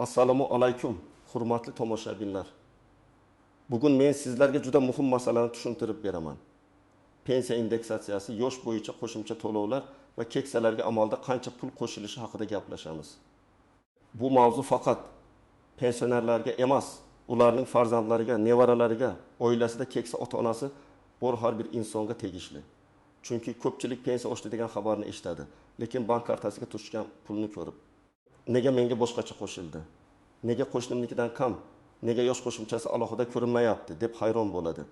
Assalomu alaykum, hurmatli tomoshabinlar. Bugun men sizlarga juda muhim masalani tushuntirib beraman. Pensiya indeksatsiyasi, yosh bo'yicha qo'shimcha to'lovlar va keksalarga amalda qancha pul qo'shilishi haqida gaplashamiz. Bu mavzu faqat pensionerlarga emas, ularning farzandlariga, nevaralariga, oilasida keksa ota-onasi bor har bir insonga tegishli. Chunki ko'pchilik pensiya oshdi degan xabarni eshitadi, lekin bank kartasiga tushgan pulni ko'rib, nega menga boshqacha qo'shildi? Nega qo'shnimnikidan kam? Nega yosh qo'shimchasi alohida ko'rinmayapti deb hayron bo'ladi.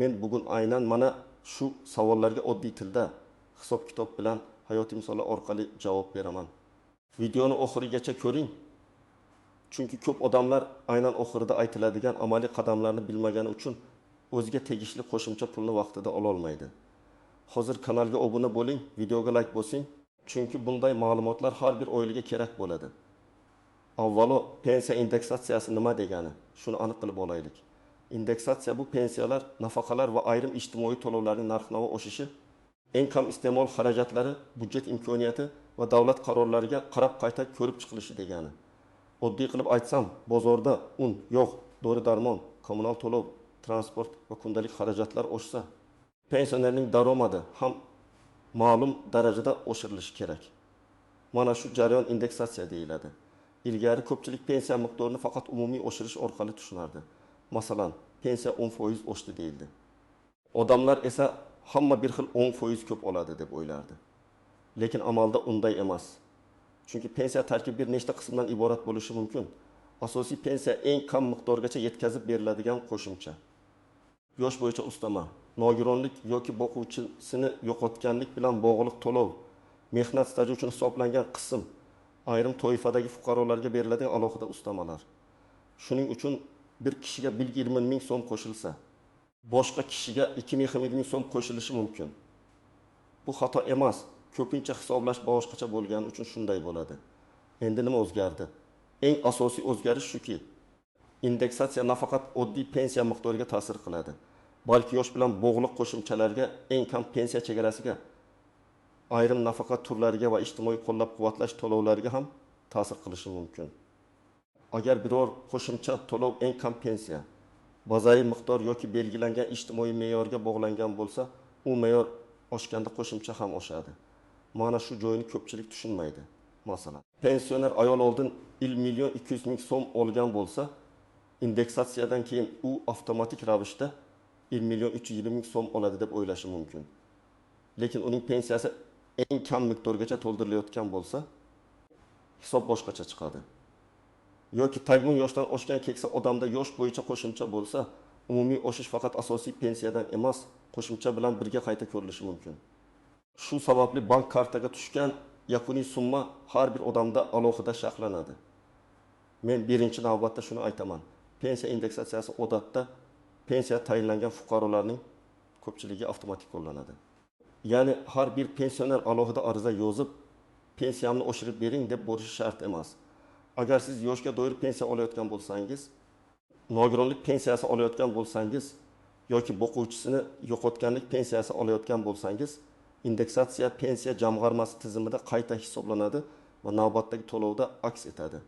Men bugun aynan mana shu savollarga oddiy tilda, hisob-kitob bilan, hayotiy misollar orqali javob beraman. Videoni oxirigacha ko'ring. Chunki ko'p odamlar aynan oxirida aytiladigan amaliy qadamlarni bilmagani uchun o'ziga tegishli qo'shimcha pulni vaqtida ola olmaydi. Hozir kanalga obuna bo'ling, videoga like bosing. Chunki bunday ma'lumotlar har bir oilaga kerak bo'ladi. Avvalo, pensiya indeksatsiyasi nima degani? Shuni aniq qilib olaylik. Indeksatsiya bu pensiyalar, nafaqalar va ayrim ijtimoiy to'lovlarning narx-navo oshishi, eng kam iste'mol xarajatlari, budjet imkoniyati va davlat qarorlariga qarab qayta ko'rib chiqilishi degani. Oddiy qilib aytsam, bozorda un, yog', dori-darmon, kommunal to'lov, transport va kundalik xarajatlar oshsa, pensionerning daromadi ham ma'lum darajada oshirilishi kerak. Mana shu jarayon indeksatsiya deyiladi. Ilgari ko'pchilik pensiya miqdorini faqat umumiy oshirish orqali tushunardi. Masalan, pensiya 10% oshdi deyildi. Odamlar esa hamma bir xil 10% ko'p oladi deb o'ylardi. Lekin amalda unday emas. Chunki pensiya tarkibi bir nechta qismdan iborat bo'lishi mumkin. Asosiy pensiya eng kam miqdorgacha yetkazib beriladigan qo'shimcha. Yosh bo'yicha ustama, nogironlik yoki boquvchisini yo'qotganlik bilan bog'liq to'lov, mehnat staji uchun hisoblangan qism, ayrim toifadagi fuqarolarga beriladigan alohida ustamalar. Shuning uchun bir kishiga 120 ming so'm qo'shilsa, boshqa kishiga 220 ming so'm qo'shilishi mumkin. Bu xato emas, ko'pincha hisoblash boshqacha bo'lgani uchun shunday bo'ladi. Endi nima o'zgardi? Eng asosiy o'zgarish shuki, indeksatsiya nafaqat oddiy pensiya miqdoriga ta'sir qiladi, balki yosh bilan bog'liq qo'shimchalarga, eng kam pensiya chegarasiga, ayrim nafaqa turlariga va ijtimoiy qo'llab-quvvatlash to'lovlariga ham ta'sir qilishi mumkin. Agar biror qo'shimcha to'lov eng kam pensiya, bazaviy miqdor yoki belgilangan ijtimoiy me'yorga bog'langan bo'lsa, u me'yor oshganda qo'shimcha ham oshadi. Mana shu joyini ko'pchilik tushunmaydi. Masalan, pensioner ayol oldin 1.200 ming so'm olgan bo'lsa, indeksatsiyadan keyin u avtomatik ravishda 1.320 ming so'm oladi deb o'ylashi mumkin. Lekin uning pensiyasi eng kam miqdorgacha to'ldirilayotgan bo'lsa, hisob boshqacha chiqadi. Yoki taygun yoshdan oshgan keksa odamda yosh bo'yicha qo'shimcha bo'lsa, umumiy oshish faqat asosiy pensiyadan emas, qo'shimcha bilan birga qayta ko'rilishi mumkin. Shu sababli bank kartaga tushgan yakuniy summa har bir odamda alohida sharhlanadi. Men birinchi navbatda shuni aytaman. Pensiya indeksatsiyasi odatda pensiya tayinlangan fuqarolarning ko'pchiligiga avtomatik qo'llanadi. Ya'ni har bir pensioner alohida ariza yozib, pensiyamni oshirib bering deb bo'lishi shart emas. Agar siz yoshga doir pensiya olayotgan bo'lsangiz, nogironlik pensiyasi olayotgan bo'lsangiz yoki boquvchisini yo'qotganlik pensiyasi olayotgan bo'lsangiz, indeksatsiya pensiya jamg'armasi tizimida qayta hisoblanadi va navbatdagi to'lovda aks etadi.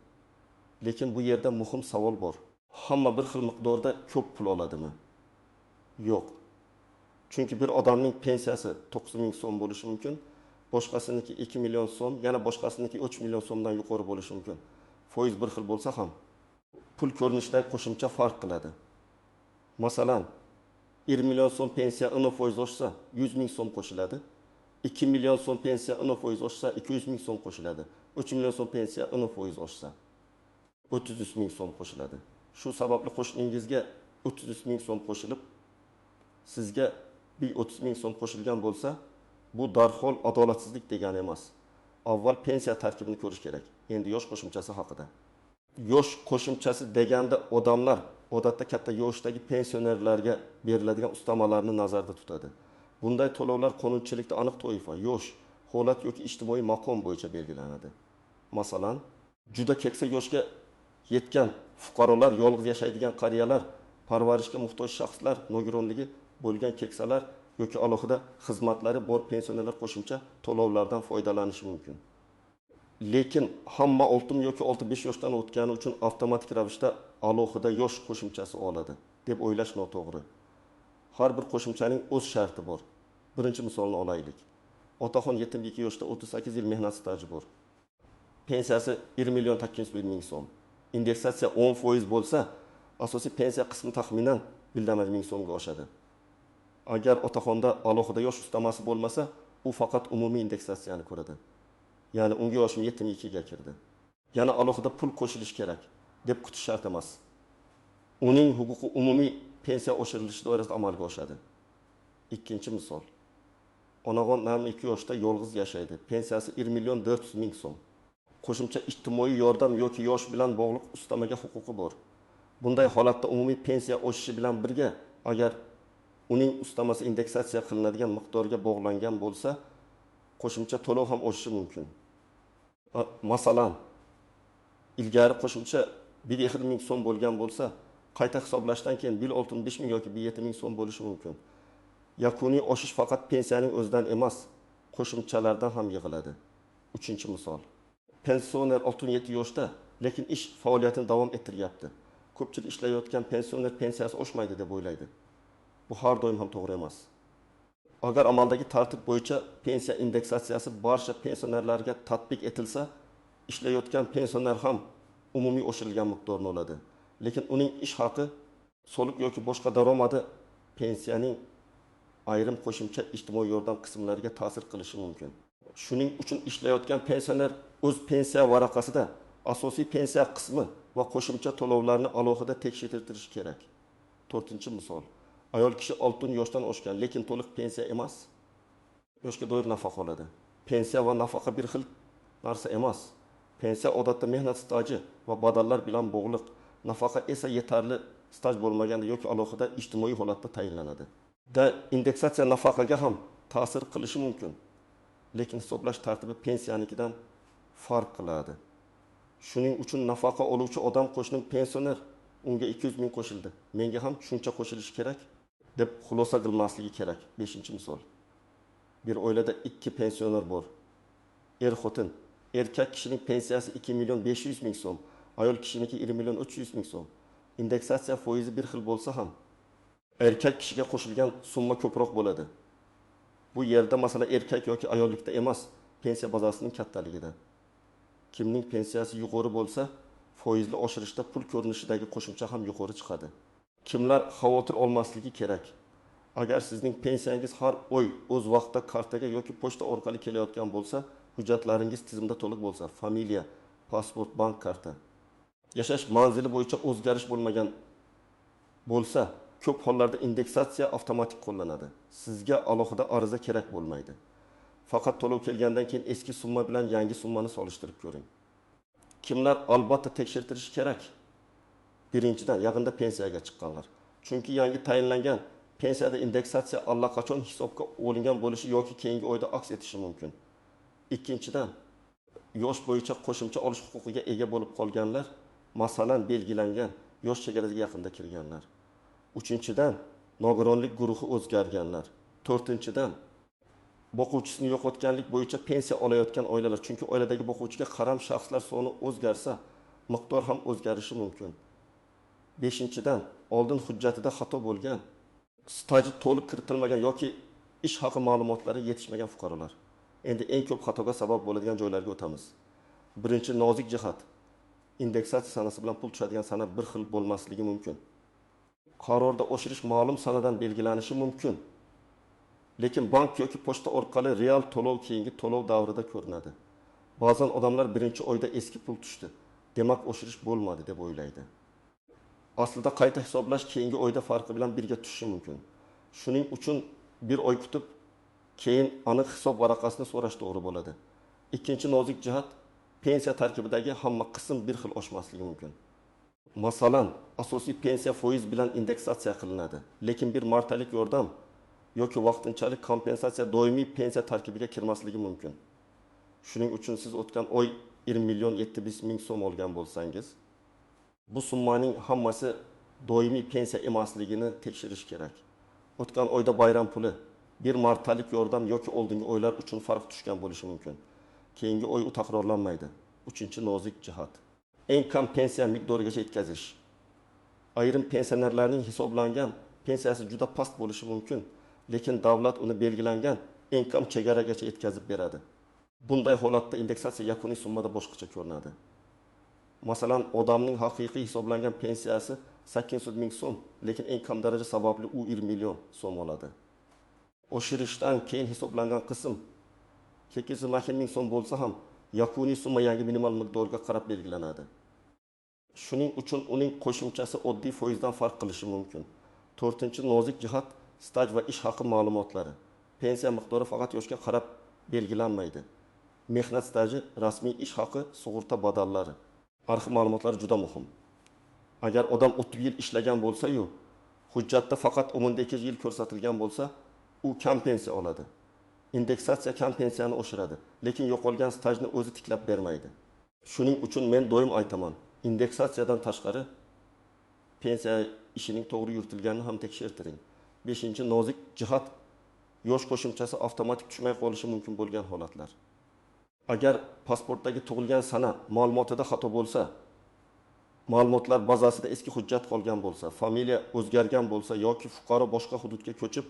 Lekin bu yerda muhim savol bor. Hamma bir xil miqdorda ko'p pul oladimi? Yo'q. Chunki bir odamning pensiyasi 9 ming so'm bo'lishi mumkin, boshqasiniki 2 million so'm, yana boshqasiniki 3 million so'mdan yuqori bo'lishi mumkin. Foiz bir xil bo'lsa ham, pul ko'rinishidagi qo'shimcha farq qiladi. Masalan, 1 million so'm pensiya 10% oshsa, 100 ming so'm qo'shiladi. 2 million so'm pensiya 10% oshsa, 200 ming so'm qo'shiladi. 3 million so'm pensiya 10% oshsa, 300 ming so'm qo'shiladi. Shu sababli qo'shningizga 300 ming so'm qo'shilib, sizga 30 ming so'm qo'shilgan bo'lsa, bu darhol adolatsizlik degani emas. Avval pensiya tarkibini ko'rish kerak. Endi yosh qo'shimchasi haqida. Yosh qo'shimchasi deganda odamlar odatda katta yoshdagi pensionerlarga beriladigan ustamalarni nazarda tutadi. Bunday to'lovlar qonunchilikda aniq toifa, yosh, holat yoki ijtimoiy maqom bo'yicha belgilanadi. Masalan, juda keksa yoshga yetgan fuqarolar, yolg'iz yashaydigan qariyalar, parvarishga muhtoj shaxslar, nogironligi bo'lgan keksalar yoki alohida xizmatlari bor pensionerlar qo'shimcha to'lovlardan foydalanishi mumkin. Lekin hamma 6 yoki 6-5 yoshdan o'tgani uchun avtomatik ravishda alohida yosh qo'shimchasi oladi deb o'ylash noto'g'ri. Har bir qo'shimchaning o'z sharti bor. Birinchi misolni olaylik. Otaxon 72 yoshda 38 yil mehnat staji bor. Pensiyasi 1 million 800 ming so'm. Indeksatsiya 10% bo'lsa, asosiy pensiya qismi taxminan 1 ming so'mga oshadi. Agar otaxonda alohida yosh ustamasi bo'lmasa, u faqat umumiy indeksatsiyani ko'radi. Ya'ni unga yoshim 72 ga kirdi. Yana alohida pul qo'shilish kerak deb kutish shart emas. Uning huquqi umumiy pensiya oshirilishi doirasida amalga oshadi. Ikkinchi misol. Onaxon 2 yoshda yolg'iz yashaydi. Pensiyasi 1 million 400 ming so'm. Qo'shimcha ijtimoiy yordam yoki yosh bilan bog'liq ustamaga huquqi bor. Bunday holatda umumiy pensiya oshishi bilan birga, agar uning ustamasi indeksatsiya qilinadigan miqdorga bog'langan bo'lsa, qo'shimcha to'lov ham oshishi mumkin. Masalan, ilgari qo'shimcha 1,5 ming so'm bo'lgan bo'lsa, qayta hisoblashdan keyin 1,65 ming yoki 1,7 ming so'm bo'lishi mumkin. Yakuniy oshish faqat pensiyaning o'zidan emas, qo'shimchalardan ham yig'iladi. Uchinchi misol. Pensioner 67 yoshda, lekin ish faoliyatini davom ettiryapti. Ko'pchilik ishlayotgan pensioner pensiyasi oshmaydi deb o'ylaydi. Bu har doim ham to'g'ri emas. Agar amaldagi tartib bo'yicha pensiya indeksatsiyasi barcha pensionerlarga tatbiq etilsa, ishlayotgan pensioner ham umumiy oshirilgan miqdorni oladi. Lekin uning ish haqi, soliq yoki boshqa daromadi pensiyaning ayrim qo'shimcha ijtimoiy yordam qismlariga ta'sir qilishi mumkin. Shuning uchun ishlayotgan pensioner o'z pensiya varaqasida asosiy pensiya qismi va qo'shimcha to'lovlarni alohida tekshirtirishi kerak. 4-misol. Ayol kishi 6 yoshdan oshgan, lekin to'liq pensiya emas, yoshga doir nafaqa oladi. Pensiya va nafaqa bir xil narsa emas. Pensiya odatda mehnat staji va badallar bilan bog'liq, nafaqa esa yetarli staj bo'lmaganda yoki alohida ijtimoiy holatda tayinlanadi. Indeksatsiya nafaqaga ham ta'sir qilishi mumkin, lekin hisoblash tartibi pensiyanikidan farq qiladi. Shuning uchun nafaqa oluvchi odam qo'shning pensioner, unga 200 ming qo'shildi, menga ham shuncha qo'shilishi kerak deb xulosa qilmasligi kerak. 5-misol. Bir oilada 2 pensioner bor. Er-xotin. Erkak kishining pensiyasi 2 million 500 ming so'm, ayol kishiniki 1 million 300 ming so'm. Indeksatsiya foizi bir xil bo'lsa ham, erkak kishiga qo'shilgan summa ko'proq bo'ladi. Bu yerda masala erkak yoki ayollikda emas, pensiya bazasining kattaligida. Kimning pensiyasi yuqori bo'lsa, foizli oshirishda pul ko'rinishidagi qo'shimcha ham yuqori chiqadi. Kimlar xavotir olmasligi kerak? Agar sizning pensiyangiz har oy o'z vaqtida kartaga yoki pochta orqali kelayotgan bo'lsa, hujjatlaringiz tizimda to'liq bo'lsa, familiya, pasport, bank karta, yashash manzili bo'yicha o'zgarish bo'lmagan bo'lsa, ko'p hollarda indeksatsiya avtomatik qo'llanadi. Sizga alohida ariza kerak bo'lmaydi. Faqat to'lov kelgandan keyin eski summa bilan yangi summani solishtirib ko'ring. Kimlar albatta tekshirtirish kerak? Birinchidan, yaqinda pensiyaga chiqqanlar. Chunki yangi tayinlangan pensiyada indeksatsiya allaqachon hisobga olingan bo'lishi yoki keyingi oyda aks etishi mumkin. Ikkinchidan, yosh bo'yicha qo'shimcha olish huquqiga ega bo'lib qolganlar, masalan belgilangan yosh chegarasiga yaqinda kirganlar. Uchinchidan, nogironlik guruhi o'zgarganlar. To'rtinchidan, boquvchisini yo'qotganlik bo'yicha pensiya olayotgan oilalar, chunki oiladagi boquvchiga qaram shaxslar soni o'zgarsa, miqdor ham o'zgarishi mumkin. Beshinchidan, oldin hujjatida xato bo'lgan, staji to'liq kiritilmagan yoki ish haqi ma'lumotlari yetishmagan fuqarolar. Endi eng ko'p xatoga sabab bo'ladigan joylarga o'tamiz. Birinchi nozik jihat, indeksatsiya sanasi bilan pul tushadigan sana bir xil bo'lmasligi mumkin. Qarorda oshirish ma'lum sanadan belgilanishi mumkin. Lekin bank yoki pochta orqali real to'lov keyingi to'lov davrida ko'rinadi. Ba'zan odamlar birinchi oyda eski pul tushdi, demak oshirish bo'lmadi deb o'ylaydi. Aslida qayta hisoblash keyingi oyda farqi bilan birga tushishi mumkin. Shuning uchun bir oy kutib, keyin aniq hisob varaqasini so'rash to'g'ri bo'ladi. Ikkinchi nozik jihat, pensiya tarkibidagi hamma qism bir xil oshmasligi mumkin. Masalan, asosiy pensiya foiz bilan indeksatsiya qilinadi, lekin bir martalik yordam yoki vaqtinchalik kompensatsiya doimiy pensiya tarkibiga kirmasligi mumkin. Shuning uchun siz o'tgan oy 1 million 700 ming so'm olgan bo'lsangiz, bu summaning hammasi doimiy pensiya emasligini tekshirish kerak. O'tgan oyda bayram puli, bir martalik yordam yoki oldingi oylar uchun farq tushgan bo'lishi mumkin. keyingi oy u takrorlanmaydi. Uchinchi nozik jihat. Eng kam pensiya miqdorigacha yetkazish. Ayrim pensionerlarning hisoblangan pensiyasi juda past bo'lishi mumkin, lekin davlat uni belgilangan eng kam chegaragacha yetkazib beradi. Bunday holatda indeksatsiya yakuniy summada boshqacha ko'rinadi. Masalan, odamning haqiqiy hisoblangan pensiyasi 800 ming so'm, lekin eng kam daraja sababli u 20 million so'm oladi. Oshirishdan keyin hisoblangan qism 820 ming so'm bo'lsa ham, yakuniy summa yangi minimal miqdorga qarab belgilanadi. Shuning uchun uning qo'shimchasi oddiy foizdan farq qilishi mumkin. 4-chi nozik jihat staj va ish haqi ma'lumotlari. Pensiya miqdori faqat yoshga qarab belgilanmaydi. Mehnat staji, rasmiy ish haqi, sug'urta badallari. Arxiv ma'lumotlari juda muhim. Agar odam 30 yil ishlagan bo'lsa-yu, hujjatda faqat umrida 2 yil ko'rsatilgan bo'lsa, u kam pensiya oladi. Indeksatsiya kam pensiyani oshiradi, lekin yo'qolgan stajni o'zi tiklab bermaydi. Shuning uchun men doim aytaman, indeksatsiyadan tashqari pensiya ishining to'g'ri yuritilganini ham tekshirtiring. 5-chi nozik jihat yosh qo'shimchasi avtomatik tushmay qolishi mumkin bo'lgan holatlar. Agar pasportdagi tug'ilgan sana ma'lumotida xato bo'lsa, ma'lumotlar bazasida eski hujjat qolgan bo'lsa, familiya o'zgargan bo'lsa yoki fuqaro boshqa hududga ko'chib,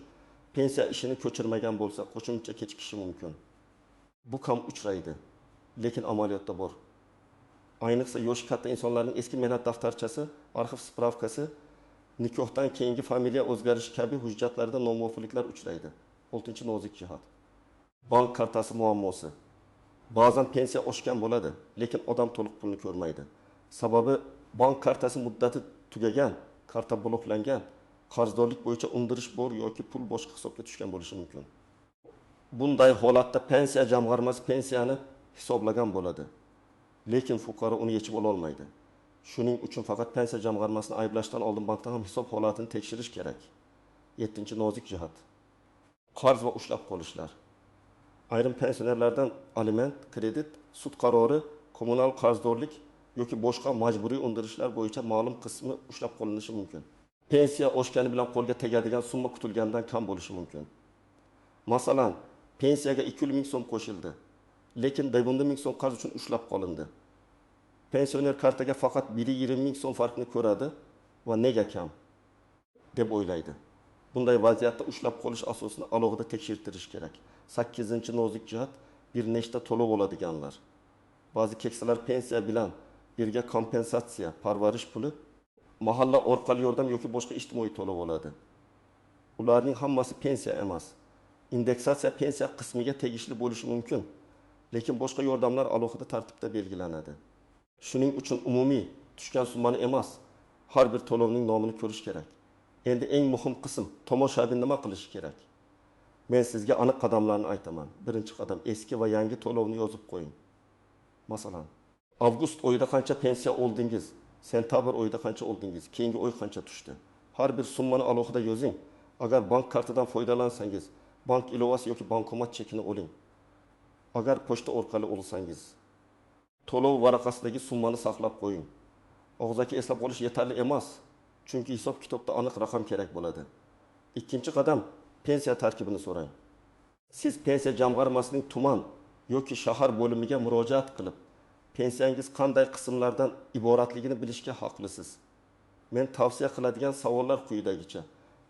pensiya ishini ko'chirmagan bo'lsa, qo'shimcha kechikishi mumkin. Bu kam uchraydi, lekin amaliyotda bor. Ayniqsa yoshi katta insonlarning eski mehnat daftarchasi, arxiv spravkasi, nikohdan keyingi familiya o'zgarishi kabi hujjatlarda nomuvofiqliklar uchraydi. 6-chi nozik jihat. Bank kartasi muammosi. Ba'zan pensiya oshgan bo'ladi, lekin odam to'liq pulni ko'rmaydi. Sababi bank kartasi muddati tugagan, karta bloklangan, qarzdorlik bo'yicha undirish bor yoki pul boshqa hisobga tushgan bo'lishi mumkin. Bunday holatda pensiya jamg'armasi pensiyani hisoblagan bo'ladi, lekin fuqaro uni yechib ola olmaydi. Shuning uchun faqat pensiya jamg'armasini ayblashdan oldin bankdan ham hisob holatini tekshirish kerak. 7-chi nozik jihat. Qarz va ushlab qolishlar. Ayrim pensionerlardan aliment, kredit, sud qarori, kommunal qarzdorlik yoki boshqa majburiy undirishlar bo'yicha ma'lum qismi ushlab qolinishi mumkin. Pensiya oshgani bilan qo'lga tegadigan summa kutilgandan kam bo'lishi mumkin. Masalan, pensiyaga 200 ming so'm qo'shildi, lekin 120 ming so'm qarz uchun ushlab qolindi. Pensioner kartaga faqat 120 ming so'm farqni ko'radi va nega kam deb o'ylaydi. Bunday vaziyatda ushlab qolish asosini alohida tekshirtirish kerak. 8-chi nozik jihat bir nechta to'lov bo'ladiganlar. Ba'zi keksalar pensiya bilan birga kompensatsiya, parvarish puli, mahalla orqali yordam yoki boshqa ijtimoiy to'lov bo'ladi. Ularning hammasi pensiya emas. Indeksatsiya pensiya qismiga tegishli bo'lishi mumkin, lekin boshqa yordamlar alohida tartibda belgilanadi. Shuning uchun umumiy tushgan summani emas, har bir to'lovning nomini ko'rish kerak. Endi eng muhim qism, tomoshabin nima qilishi kerak? Men sizga aniq qadamlarni aytaman. Birinchi qadam, eski va yangi to'lovni yozib qo'ying. Masalan, avgust oyida qancha pensiya oldingiz, sentabr oyida qancha oldingiz, keyingi oy qancha tushdi. Har bir summani alohida yozing. Agar bank kartidan foydalansangiz, bank ilovasi yoki bankomat chekini oling. Agar pochta orqali olsangiz, to'lov varaqasidagi summani saqlab qo'ying. Og'zaki eslab qolish yetarli emas, chunki hisob kitobda aniq raqam kerak bo'ladi. Ikkinchi qadam, pensiya tarkibini so'rang. Siz pensiya jamg'armasining tuman yoki shahar bo'limiga murojaat qilib, pensiyangiz qanday qismlardan iboratligini bilishga haqlisiz. Men tavsiya qiladigan savollar quyidagicha.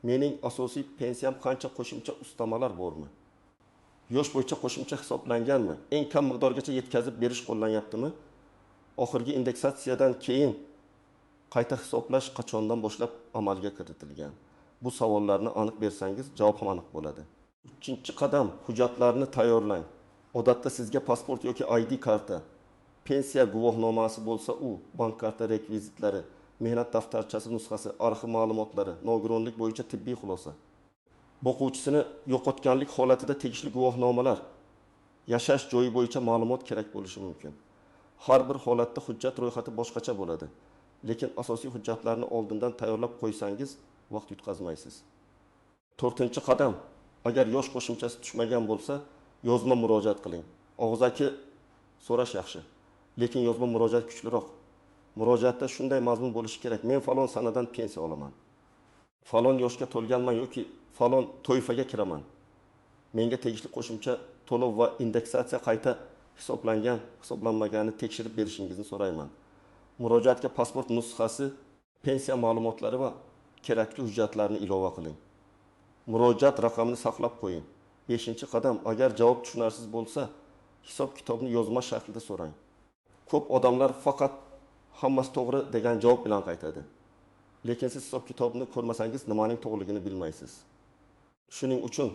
Mening asosiy pensiyam qancha qo'shimcha ustamalar bormi? Yosh bo'yicha qo'shimcha hisoblanganmi? Eng kam miqdorgacha yetkazib berish qo'llanyaptimi? Oxirgi indeksatsiyadan keyin qayta hisoblash qachondan boshlab amalga kiritilgan? Bu savollarni aniq bersangiz, javob ham aniq bo'ladi. 3-chi qadam, hujjatlarni tayyorlang. Odatda sizga pasport yoki ID karta, pensiya guvohnomasi bo'lsa, u bank karta rekvizitlari, mehnat daftarchasi nusxasi, arxiv ma'lumotlari, nogironlik bo'yicha tibbiy xulosa. Boquvchisini yo'qotganlik holatida tegishli guvohnomalar, yashash joyi bo'yicha ma'lumot kerak bo'lishi mumkin. Har bir holatda hujjat ro'yxati boshqacha bo'ladi, lekin asosiy hujjatlarni oldindan tayyorlab qo'ysangiz, vaqt yutqazmaysiz. 4-chi qadam, agar yosh qo'shimchasi tushmagan bo'lsa, yozma murojaat qiling. Og'zaki so'rash yaxshi, lekin yozma murojaat kuchliroq. Murojaatda shunday mazmun bo'lishi kerak: men falon sanadan pensiya olaman. Falon yoshga to'lganman yoki falon toifaga kiraman. Menga tegishli qo'shimcha to'lov va indeksatsiya qayta hisoblangan, hisoblanmaganini tekshirib berishingizni so'rayman. Murojaatga pasport nusxasi, pensiya ma'lumotlari va kerakli hujjatlarni ilova qiling. Murojaat raqamini saqlab qo'ying. 5-qadam, agar javob tushunarsiz bo'lsa, hisob kitobni yozma shaklida so'rang. Ko'p odamlar faqat hammasi to'g'ri degan javob bilan qaytadi. Lekin siz hisob kitobni ko'rmasangiz nimaning to'g'riligini bilmaysiz. Shuning uchun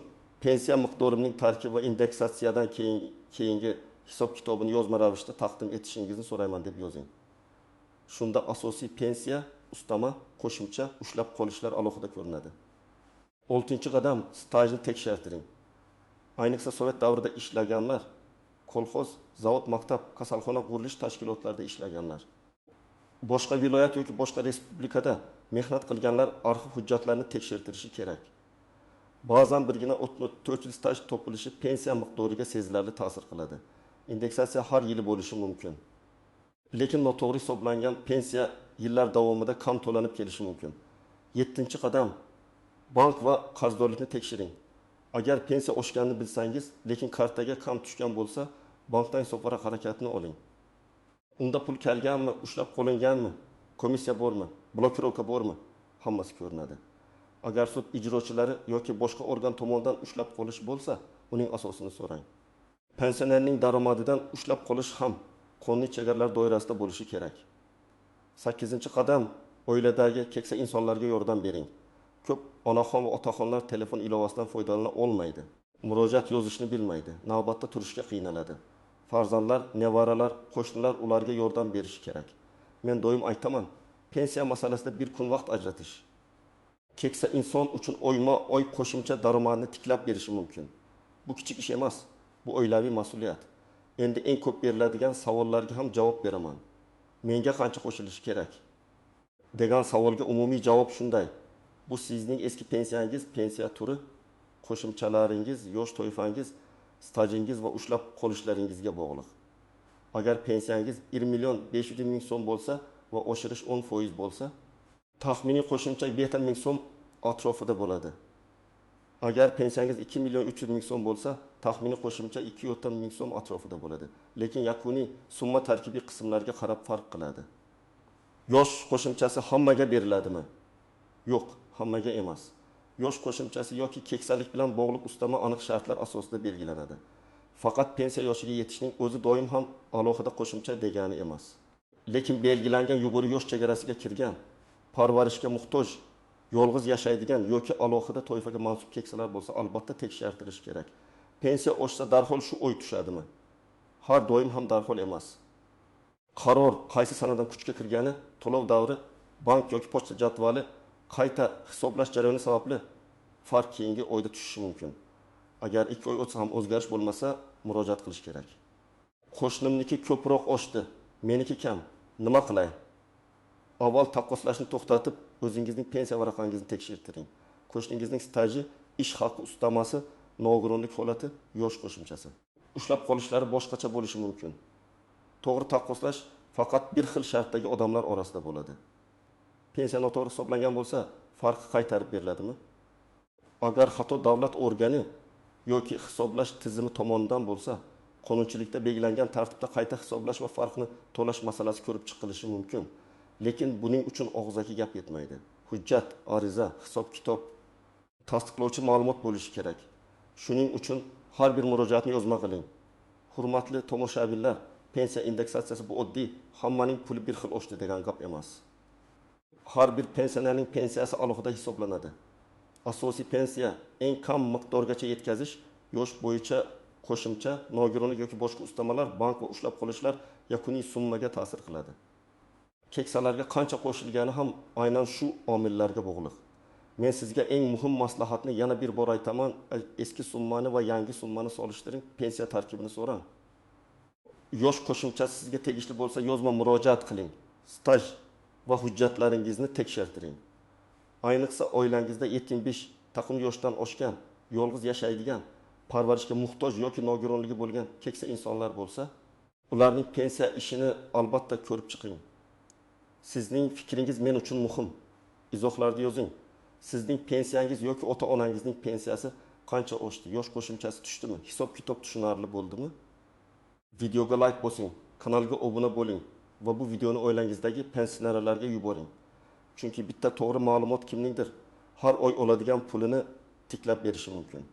pensiya miqdorining tarkib va indeksatsiyadan keyingi hisob kitobini yozma ravishda taqdim etishingizni so'rayman deb yozing. Shunda asosiy pensiya, ustama, qo'shimcha, ushlab qolishlar alohida ko'rinadi. 6-qadam, stajni tekshirtiring. Ayniqsa Sovet davrida ishlaganlar, kolxoz, zavod, maktab, kasalxona qurilish tashkilotlarida ishlaganlar, boshqa viloyat yoki boshqa respublikada mehnat qilganlar arxiv hujjatlarini tekshirtirishi kerak. Ba'zan birgina 4 staj topilishi pensiya miqdoriga sezilarli ta'sir qiladi. Indeksatsiya har yili bo'lishi mumkin. Lekin noto'g'ri hisoblangan pensiya yillar davomida kam to'lanib kelishi mumkin. 7-qadam, bank va qarzdorlikni tekshiring. Agar pensiya oshganini bilsangiz, lekin kartaga kam tushgan bo'lsa, bankdan hisobvaraq harakatini oling. Unda pul kelganmi, ushlab qo'linganmi, komissiya bormi, blokirovka bormi, hammasi ko'rinadi. Agar sud ijrochilari yoki boshqa organ tomonidan ushlab qolish bo'lsa, uning asosini so'rang. Pensionerning daromadidan ushlab qolish ham qonuniy chegaralar doirasida bo'lishi kerak. 8-qadam, oiladagi keksa insonlarga yordam bering. Ko'p onaxon va otaxonlar telefon ilovasidan foydalana olmaydi. Murojaat yozishni bilmaydi, navbatda turishga qiynaladi. Farzandlar, nevaralar, qo'shnilar ularga yordam berishi kerak. Men doim aytaman, pensiya masalasida bir kun vaqt ajratish keksa inson uchun oyma-oy qo'shimcha daromadni tiklab berishi mumkin. Bu kichik ish emas, bu oilaviy mas'uliyat. Endi eng ko'p beriladigan savollarga ham javob beraman. Menga qancha qo'shilishi kerak degan savolga umumiy javob shunday. Bu sizning eski pensiyangiz, pensiya turi, qo'shimchalaringiz, yosh toifangiz, stajingiz va ushlab qolishlaringizga bog'liq. Agar pensiyangiz 1.500.000 so'm bo'lsa va oshirish 10% bo'lsa, taxminiy qo'shimcha 5.000 so'm atrofida bo'ladi. Agar pensiyangiz 2.300.000 so'm bo'lsa, taxminiy qo'shimcha 2.4 so'm atrofida bo'ladi. Lekin yakuniy summa tarkibiy qismlarga qarab farq qiladi. Yosh qo'shimchasi hammaga beriladimi? Yo'q, hammaga emas. Yosh qo'shimchasi yoki keksalik bilan bog'liq ustama aniq shartlar asosida belgilanadi. Faqat pensiya yoshiga yetishning o'zi doim ham alohida qo'shimcha degani emas. Lekin belgilangan yuqori yosh chegarasiga kirgan, parvarishga muhtoj, yolg'iz yashaydigan yoki alohida toifaga mansub keksalar bo'lsa, albatta tekshirtirish kerak. Pensiya oshsa darhol shu o'y tushadimi? Har doim ham darhol emas. Qaror qaysi sanadan kuchga kirgani, to'lov davri, bank yoki pochta jadvali qayta hisoblash jarayoni sababli farq keyingi oyda tushishi mumkin. Agar 2 oy o'tsa ham o'zgarish bo'lmasa, murojaat qilish kerak. Qo'shnimniki ko'proq oshdi, meniki kam. Nima qilay? Avval taqqoslashni to'xtatib, o'zingizning pensiya varaqangizni tekshirtiring. Qo'shningizning staji, ish haqi ustamasi, nogironlik holati, yosh qo'shimchasi. Ushlab qolishlari boshqacha bo'lishi mumkin. To'g'ri taqqoslash faqat bir xil shartdagi odamlar orasida bo'ladi. Pensiya noto'g'ri hisoblangan bo'lsa, farqi qaytarib beriladimi? Agar xato davlat organi yoki hisoblash tizimi tomonidan bo'lsa, qonunchilikda belgilangan tartibda qayta hisoblash va farqni to'lash masalasi ko'rib chiqilishi mumkin. Lekin buning uchun og'zaki gap yetmaydi. Hujjat, ariza, hisob-kitob, tasdiqlovchi ma'lumot bo'lishi kerak. Shuning uchun har bir murojaatni yozma qiling. Hurmatli tomoshabinlar, pensiya indeksatsiyasi bu oddiy, hammaning puli bir xil oshdi degan gap emas. Har bir pensionerning pensiyasi alohida hisoblanadi. Asosiy pensiya eng kam miqdorgacha yetkazish, yosh bo'yicha qo'shimcha, nogironlik yoki boshqa ustamalar, bank va ushlab qolishlar yakuniy summaga ta'sir qiladi. Keksalarga qancha qo'shilgani ham aynan shu omillarga bog'liq. Men sizga eng muhim maslahatni yana bir bor aytaman, eski summani va yangi summani solishtiring, pensiya tarkibini so'rang. Yosh qo'shimchasi sizga tegishli bo'lsa, yozma murojaat qiling. Staj va hujjatlaringizni tekshirtiring. Ayniqsa oilangizda 75 taqim yoshdan oshgan, yolg'iz yashaydigan, parvarishga muhtoj yoki nogironligi bo'lgan keksa insonlar bo'lsa, ularning pensiya ishini albatta ko'rib chiqing. Sizning fikringiz men uchun muhim. Izohlarda yozing. Sizning pensiyangiz yoki ota-onangizning pensiyasi qancha oshdi? Yosh qo'shimchasi tushdimi? Hisob-kitob tushunarli bo'ldimi? Videoga like bosing, kanalga obuna bo'ling va bu videoni oilangizdagi pensionerlarga yuboring. Chunki bitta to'g'ri ma'lumot kimningdir har oy oladigan pulini tiklab berishi mumkin.